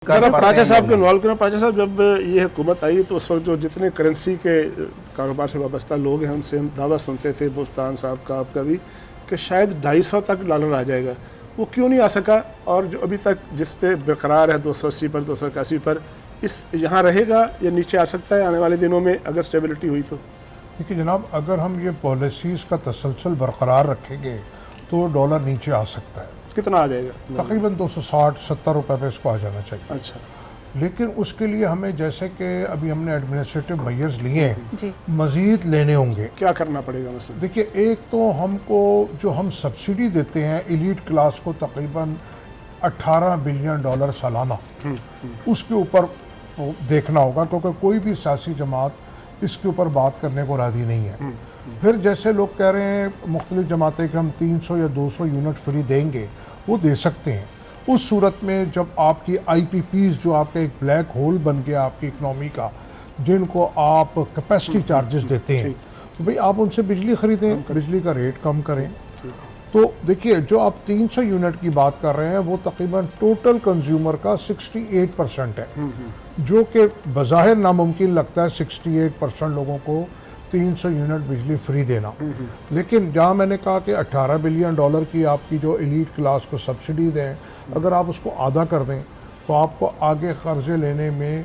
Sir अब प्राचा साहब को इन्वॉल्व करें। प्राचा साहब, जब ये हुकूमत आई तो उस वक्त जो जितने करेंसी के कारोबार से वाबस्ता लोग हैं उनसे हम दावा सुनते थे, बोस्तान साहब का, आपका भी, कि शायद 250 तक डॉलर आ जाएगा। वो क्यों नहीं आ सका? और जो अभी तक जिस पे बरकरार है 280 पर, 281 पर, इस यहाँ रहेगा या नीचे आ सकता है आने वाले दिनों में अगर स्टेबिलिटी हुई तो? देखिए जनाब, अगर हम ये पॉलिसीज़ का तसलसल बरकरार रखेंगे तो डॉलर नीचे आ सकता है। कितना आ जाएगा? तकरीबन 260-70 रुपए पे इसको आ जाना चाहिए। अच्छा, लेकिन उसके लिए हमें, जैसे कि अभी हमने एडमिनिस्ट्रेटिव मेजर्स लिए हैं, मज़ीद लेने होंगे। क्या करना पड़ेगा मसलन? देखिए, एक तो हमको जो हम सब्सिडी देते हैं एलीट क्लास को तकरीबन 18 बिलियन डॉलर सालाना, उसके ऊपर देखना होगा, क्योंकि कोई भी सियासी जमात इसके ऊपर बात करने को राज़ी नहीं है। फिर जैसे लोग कह रहे हैं मुख्तलिफ जमातें कि हम 300 या 200 यूनिट फ्री देंगे, वो दे सकते हैं। उस सूरत में जब आपकी IPPs जो आपका एक ब्लैक होल बन गया आपकी इकनॉमी का, जिनको आप कैपेसिटी चार्जेस देते हैं, तो भाई आप उनसे बिजली खरीदें, बिजली का रेट कम करें। तो देखिए, जो आप 300 यूनिट की बात कर रहे हैं वो तकरीबन टोटल कंज्यूमर का 68% है, जो कि बज़ाहिर नामुमकिन लगता है 68% लोगों को 300 यूनिट बिजली फ्री देना। लेकिन जहाँ मैंने कहा कि 18 बिलियन डॉलर की आपकी जो एलीट क्लास को सब्सिडी दें, अगर आप उसको आधा कर दें तो आपको आगे कर्जे लेने में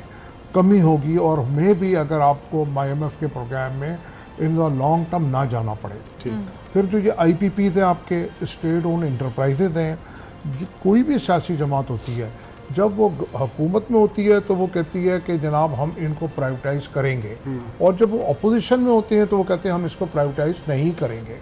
कमी होगी, और में भी अगर आपको IMF के प्रोग्राम में इन द लॉन्ग टर्म ना जाना पड़े। फिर जो ये IPPs हैं, आपके स्टेट ओन इंटरप्राइजेज हैं, कोई भी सियासी जमात होती है, जब वो हुकूमत में होती है तो वो कहती है कि जनाब हम इनको प्राइवेटाइज करेंगे, और जब वो अपोजिशन में होते हैं तो वो कहते हैं हम इसको प्राइवेटाइज नहीं करेंगे।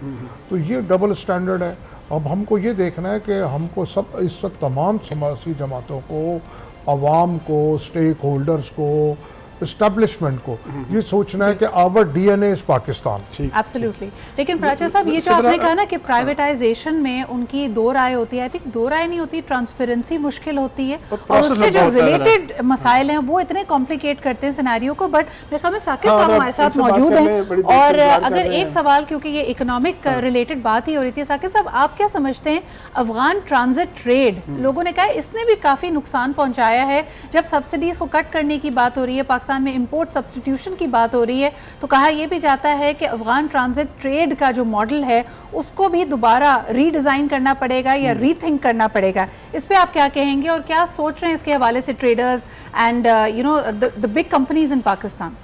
तो ये डबल स्टैंडर्ड है। अब हमको ये देखना है कि हमको सब इस वक्त तमाम सियासी जमातों को, अवाम को, स्टेक होल्डर्स को, एस्टेब्लिशमेंट को ये सोचना है कि our DNA is Pakistan. Absolutely. लेकिन प्राचा साहब, ये जो आपने कहा ना कि प्राइवेटाइजेशन में उनकी दो राय होती है, आई थिंक दो राय नहीं होती, ट्रांसपेरेंसी मुश्किल होती है, और उससे जो रिलेटेड मसाइल हैं वो इतने कॉम्प्लिकेट करते हैं सिनेरियो को। बट मेरे ख्याल में साकिब साहब हमारे साथ मौजूद हैं, और अगर एक सवाल, क्योंकि ये इकोनॉमिक रिलेटेड बात ही हो रही थी, साकिब साहब आप क्या समझते हैं, अफगान ट्रांजिट ट्रेड, लोगों ने कहा इसने भी काफ़ी नुकसान पहुंचाया है। जब सब्सिडीज़ को कट करने की बात हो रही है, पाकिस्तान में इंपोर्ट सब्स्टिट्यूशन की बात हो रही है, तो कहा यह भी जाता है कि अफगान ट्रांजिट ट्रेड का जो मॉडल है उसको भी दोबारा रीडिज़ाइन करना पड़ेगा या रीथिंक करना पड़ेगा। इस पे आप क्या कहेंगे, और क्या सोच रहे हैं इसके हवाले से traders and you know the big companies in Pakistan?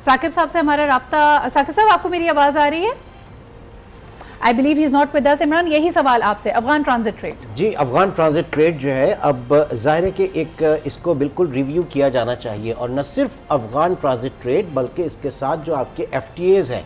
Saqib साहब से हमारा राब्ता, साकिब साहब आपको मेरी आवाज़ आ रही है? I believe he is not with us. Imran, यही सवाल आपसे, अफगान ट्रांजिट ट्रेड। जी, अफगान ट्रांजिट ट्रेड जो है, अब जाहिर है कि एक इसको बिल्कुल रिव्यू किया जाना चाहिए, और न सिर्फ अफगान ट्रांजिट ट्रेड बल्कि इसके साथ जो आपके FTAs हैं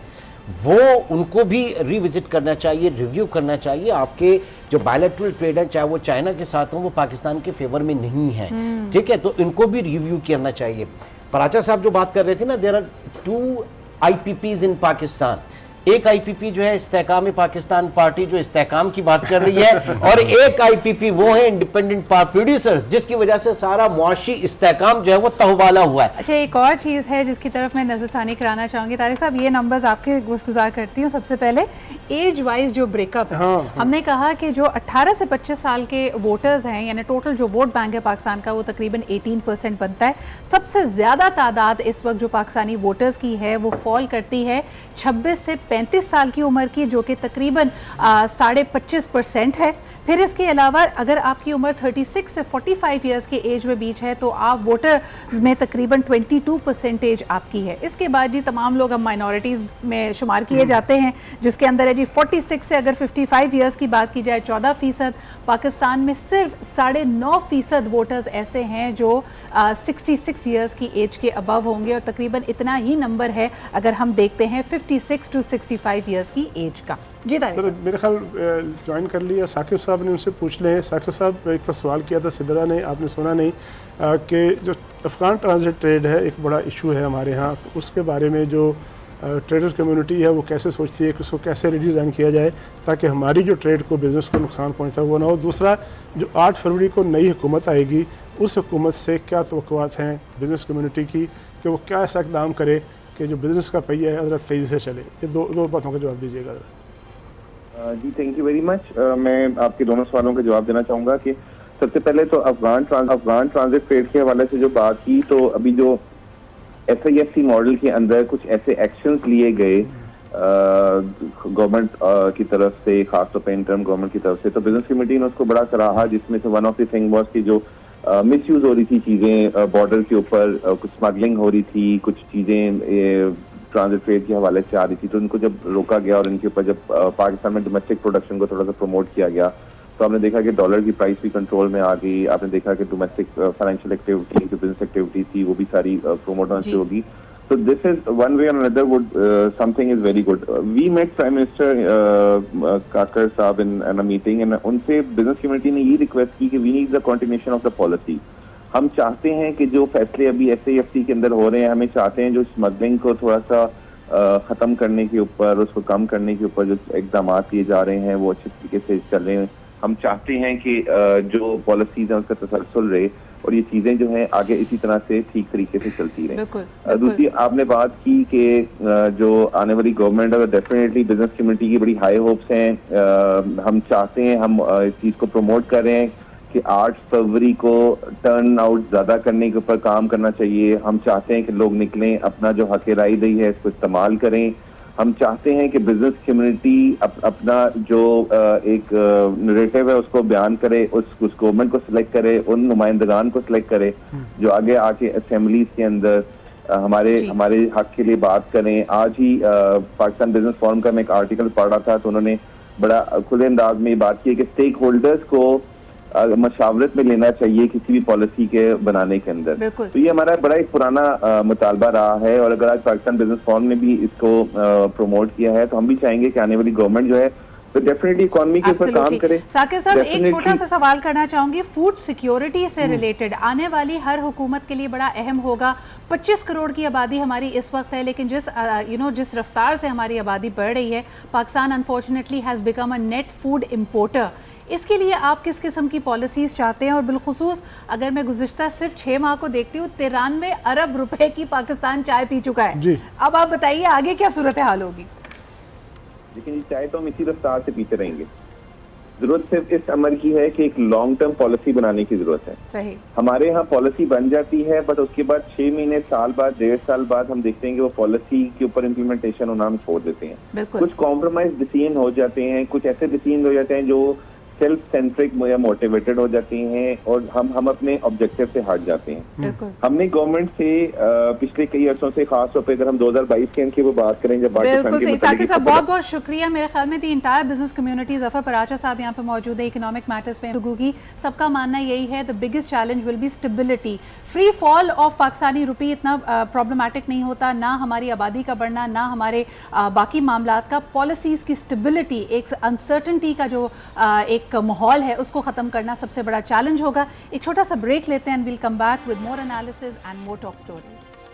वो उनको भी रिविजिट करना चाहिए, रिव्यू करना चाहिए। आपके जो बायलैटरल ट्रेड है, चाहे वो चाइना के साथ हो, वो पाकिस्तान के फेवर में नहीं है, ठीक है, तो इनको भी रिव्यू करना चाहिए। प्राचा साहब जो बात कर रहे थे ना, देयर आर 2 IPPs इन पाकिस्तान। एक IPP जो है इस्तेहकाम पाकिस्तान पार्टी, जो इस्तेहकाम की बात कर रही है, और एक IPP वो है इंडिपेंडेंट पावर प्रोड्यूसर्स, जिसकी वजह से सारा मुआशी इस्तेहकाम जो है वो तहवाला हुआ है। अच्छा, एक और चीज़ है जिसकी तरफ मैं नजरसानी कराना चाहूँगी। तारिक साहब, ये नंबर्स आपके गुज़ार करती हूँ। सबसे पहले एज वाइज जो ब्रेकअप है, हमने कहा कि जो 18 से 25 साल के वोटर्स हैं, यानी टोटल जो वोट बैंक है पाकिस्तान का, वो तकरीबन 18% बनता है। सबसे ज़्यादा तादाद इस वक्त जो पाकिस्तानी वोटर्स की है वो फॉल करती है 26 से 35 साल की उम्र की, जो कि तकरीबन 25.5% है। फिर इसके अलावा अगर आपकी उम्र 36 से 45 ईयर्स के एज में बीच है तो आप वोटर्स में तकरीबन 22% आपकी है। इसके बाद जी तमाम लोग हम माइनॉरिटीज़ में शुमार किए जाते हैं, जिसके अंदर है जी 46 से अगर 55 ईयर्स की बात की जाए 14%। पाकिस्तान में सिर्फ 9.5% वोटर्स ऐसे हैं जो 66 ईयर्स की एज के अबव होंगे, और तकरीबन इतना ही नंबर है अगर हम देखते हैं 56 टू 65 ईयर्स की एज का। जी तो मेरे ख्याल ज्वाइन कर लिया, साकिब साहब ने उनसे पूछ लें। साकिब साहब, एक तो सवाल किया था सिदरा ने, आपने सुना नहीं, कि जो अफगान ट्रांजिट ट्रेड है एक बड़ा इशू है हमारे यहाँ, तो उसके बारे में जो ट्रेडर कम्युनिटी है वो कैसे सोचती है कि उसको कैसे रिडिज़ाइन किया जाए ताकि हमारी जो ट्रेड को, बिज़नेस को नुकसान पहुँचता वो ना हो। दूसरा, जो 8 फरवरी को नई हुकूमत आएगी, उस हुकूमत से क्या तवक्कुआत हैं बिज़नेस कम्युनिटी की, कि वो क्या ऐसा इक़दाम करे कि जो बिज़नेस का पहिया है ज़रा तेज़ी से चले? ये दो बातों का जवाब दीजिएगा ज़रा। जी थैंक यू वेरी मच। मैं आपके दोनों सवालों का जवाब देना चाहूँगा कि सबसे पहले तो अफगान ट्रांजिट ट्रेड के हवाले से जो बात की, तो अभी जो FIFC मॉडल के अंदर कुछ ऐसे एक्शंस लिए गए गवर्नमेंट की तरफ से, खासतौर पर इंटर्म गवर्नमेंट की तरफ से, तो बिजनेस कमेटी ने उसको बड़ा सराहा, जिसमें से one of the thing was कि जो मिसयूज हो रही थी चीज़ें बॉर्डर के ऊपर, कुछ स्मगलिंग हो रही थी, कुछ चीज़ें ट्रांजिट ट्रेड के हवाले से आ रही थी, तो उनको जब रोका गया और इनके ऊपर जब पाकिस्तान में डोमेस्टिक प्रोडक्शन को थोड़ा सा प्रमोट किया गया, तो आपने देखा कि डॉलर की प्राइस भी कंट्रोल में आ गई। आपने देखा कि डोमेस्टिक फाइनेंशियल एक्टिविटी, जो बिजनेस एक्टिविटी थी, वो भी सारी प्रमोट होना शुरू होगी। So this is one way or another would something is very good. We met Prime Minister Kakar Saab in a meeting and उनसे बिजनेस कम्युनिटी ने ये रिक्वेस्ट की कि we need the continuation of the policy. हम चाहते हैं कि जो फैसले अभी SAFC के अंदर हो रहे हैं, हमें चाहते हैं जो स्मगलिंग को थोड़ा सा खत्म करने के ऊपर, उसको कम करने के ऊपर जो इकदाम किए जा रहे हैं वो अच्छे तरीके से चल रहे हैं। हम चाहते हैं कि जो पॉलिसीज हैं उसका तसलसल रहे और ये चीजें जो हैं आगे इसी तरह से ठीक तरीके से चलती रहें। दूसरी आपने बात की कि जो आने वाली गवर्नमेंट है, डेफिनेटली बिजनेस कम्युनिटी की बड़ी हाई होप्स हैं। हम चाहते हैं, हम इस चीज को प्रमोट कर रहे हैं कि 8 फरवरी को टर्न आउट ज्यादा करने के ऊपर काम करना चाहिए। हम चाहते हैं कि लोग निकलें, अपना जो हक राय दही है इसको इस्तेमाल करें। हम चाहते हैं कि बिजनेस कम्युनिटी अपना जो एक नरेटिव है उसको बयान करे, उस गवर्नमेंट को सिलेक्ट करे, उन नुमाइंदगान को सिलेक्ट करे जो आगे आके असेंबलीज के अंदर हमारे हक के लिए बात करें। आज ही पाकिस्तान बिजनेस फोरम का मैं एक आर्टिकल पढ़ रहा था, तो उन्होंने बड़ा खुले अंदाज में बात की कि स्टेक होल्डर्स को मशावरत में लेना चाहिए किसी भी पॉलिसी के बनाने के अंदर। तो ये हमारा बड़ा एक पुराना मुतालबा रहा है और अगर आज पाकिस्तान बिजनेस फोरम ने भी इसको प्रमोट किया है, तो हम भी चाहेंगे कि आने वाली गवर्नमेंट जो है तो डेफिनेटली इकोनॉमी के ऊपर काम करे। साकिब साहब, एक छोटा सा सवाल करना चाहूंगी फूड सिक्योरिटी से रिलेटेड। आने वाली हर हुकूमत के लिए बड़ा अहम होगा। 25 करोड़ की आबादी हमारी इस वक्त है, लेकिन जिस रफ्तार से हमारी आबादी बढ़ रही है, Pakistan unfortunately has become a net food importer. इसके लिए आप किस किस्म की पॉलिसीज चाहते हैं? और बिलखुसूस अगर मैं गुज़िश्ता सिर्फ 6 माह को देखती हूँ, 93 अरब रुपए की पाकिस्तान चाय पी चुका है। अब आप बताइए आगे क्या सूरत हाल होगी? लेकिन ये चाय तो हम इसी रफ्तार से पीछे रहेंगे। जरूरत सिर्फ इस अमर की है कि एक लॉन्ग टर्म पॉलिसी बनाने की जरूरत है। सही। हमारे यहाँ पॉलिसी बन जाती है, बट उसके बाद 6 महीने, साल बाद, 1.5 साल बाद हम देखते हैं कि वो पॉलिसी के ऊपर इम्प्लीमेंटेशन होना हम छोड़ देते हैं। कुछ कॉम्प्रोमाइज डिसीजन हो जाते हैं, कुछ ऐसे डिसीजन हो जाते हैं जो सेल्फ सेंट्रिक या मोटिवेटेड हो जाती हैं और हम अपने ऑब्जेक्टिव से हट जाते हैं। हमने गवर्नमेंट से पिछले कई अर्सों से, खास तौर पर अगर हम 2022 के अंक की वो बात करें, जब बिल्कुल सही। साकिब साहब बहुत बहुत शुक्रिया। मेरे ख्याल में the entire business community, Zafar Paracha साहब यहाँ पे मौजूद है, इकोनॉमिक मैटर्स पे गुफ्तगू की। सबका मानना यही है the biggest challenge will be stability. Free fall of Pakistani rupee इतना प्रॉब्लमैटिक नहीं होता, ना हमारी आबादी का बढ़ना, ना हमारे बाकी मामलात का। पॉलिसीज़ की स्टेबिलिटी, एक अनसर्टनिटी का जो एक माहौल है, उसको ख़त्म करना सबसे बड़ा चैलेंज होगा। एक छोटा सा ब्रेक लेते हैं and will come back with more analysis and more top stories.